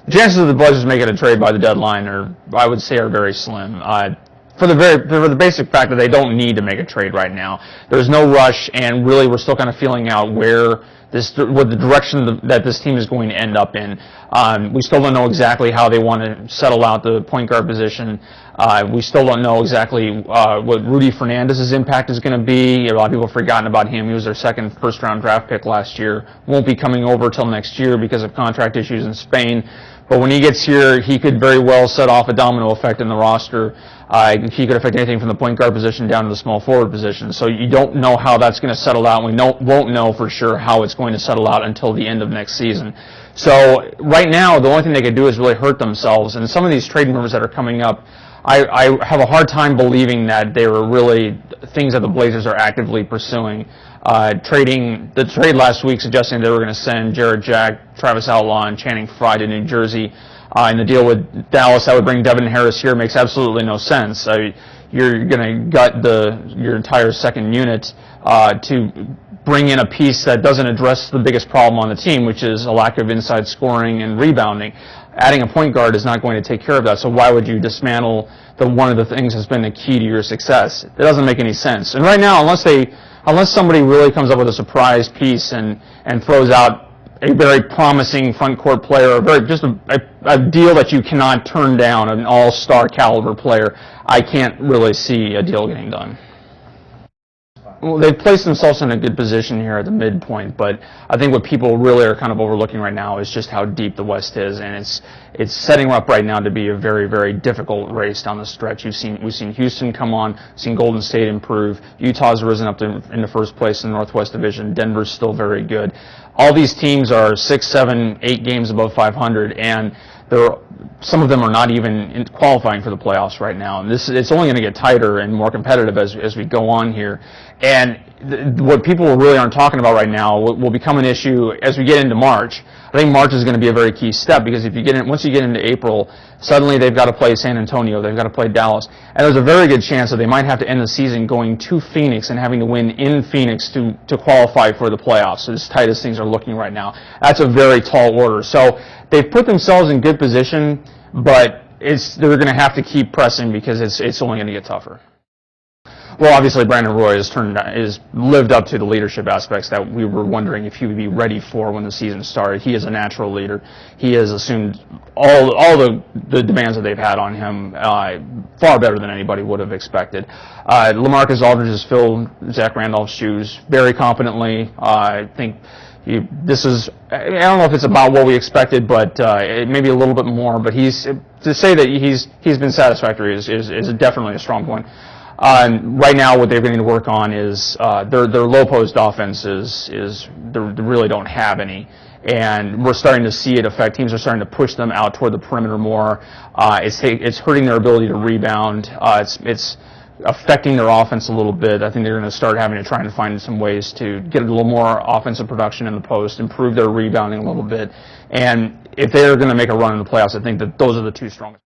chances of the Blazers making a trade by the deadline I would say, are very slim. For the basic fact that they don't need to make a trade right now. There's no rush, and really we're still kind of feeling out what the direction that this team is going to end up in. We still don't know exactly how they want to settle out the point guard position. We still don't know exactly what Rudy Fernandez's impact is going to be. A lot of people have forgotten about him. He was their second first-round draft pick last year. Won't be coming over till next year because of contract issues in Spain. But when he gets here, he could very well set off a domino effect in the roster. He could affect anything from the point guard position down to the small forward position. So you don't know how that's going to settle out. We won't know for sure how it's going to settle out until the end of next season. So right now, the only thing they could do is really hurt themselves. And some of these trade rumors that are coming up, I have a hard time believing that they were really things that the Blazers are actively pursuing. The trade last week suggesting they were going to send Jarrett Jack, Travis Outlaw, and Channing Frye to New Jersey. And the deal with Dallas that would bring Devin Harris here makes absolutely no sense. You're going to gut your entire second unit to bring in a piece that doesn't address the biggest problem on the team, which is a lack of inside scoring and rebounding. Adding a point guard is not going to take care of that, so why would you dismantle one of the things that's been the key to your success? It doesn't make any sense. And right now, unless somebody really comes up with a surprise piece and throws out a very promising front court player, a deal that you cannot turn down, an all-star caliber player, I can't really see a deal getting done. Well, they've placed themselves in a good position here at the midpoint, but I think what people really are kind of overlooking right now is just how deep the West is, and it's setting up right now to be a very, very difficult race down the stretch. We've seen Houston come on, seen Golden State improve. Utah's risen up in the first place in the Northwest Division. Denver's still very good. All these teams are 6, 7, 8 games above 500, and some of them are not even qualifying for the playoffs right now. And it's only going to get tighter and more competitive as we go on here. And what people really aren't talking about right now will become an issue as we get into March. I think March is going to be a very key step because once you get into April, suddenly they've got to play San Antonio, they've got to play Dallas, and there's a very good chance that they might have to end the season going to Phoenix and having to win in Phoenix to qualify for the playoffs. As tight as things are looking right now, that's a very tall order. So they've put themselves in good position, but they're going to have to keep pressing because it's only going to get tougher. Well, obviously, Brandon Roy has lived up to the leadership aspects that we were wondering if he would be ready for when the season started. He is a natural leader. He has assumed all the demands that they've had on him far better than anybody would have expected. LaMarcus Aldridge has filled Zach Randolph's shoes very competently. I think I don't know if it's about what we expected, but maybe a little bit more. But to say that he's been satisfactory is definitely a strong point. Right now, what they're going to work on is their low post offenses. They really don't have any, and we're starting to see it affect teams. Are starting to push them out toward the perimeter more. It's hurting their ability to rebound. It's affecting their offense a little bit. I think they're going to start having to try and find some ways to get a little more offensive production in the post, improve their rebounding a little bit, and if they're going to make a run in the playoffs, I think that those are the two strongest.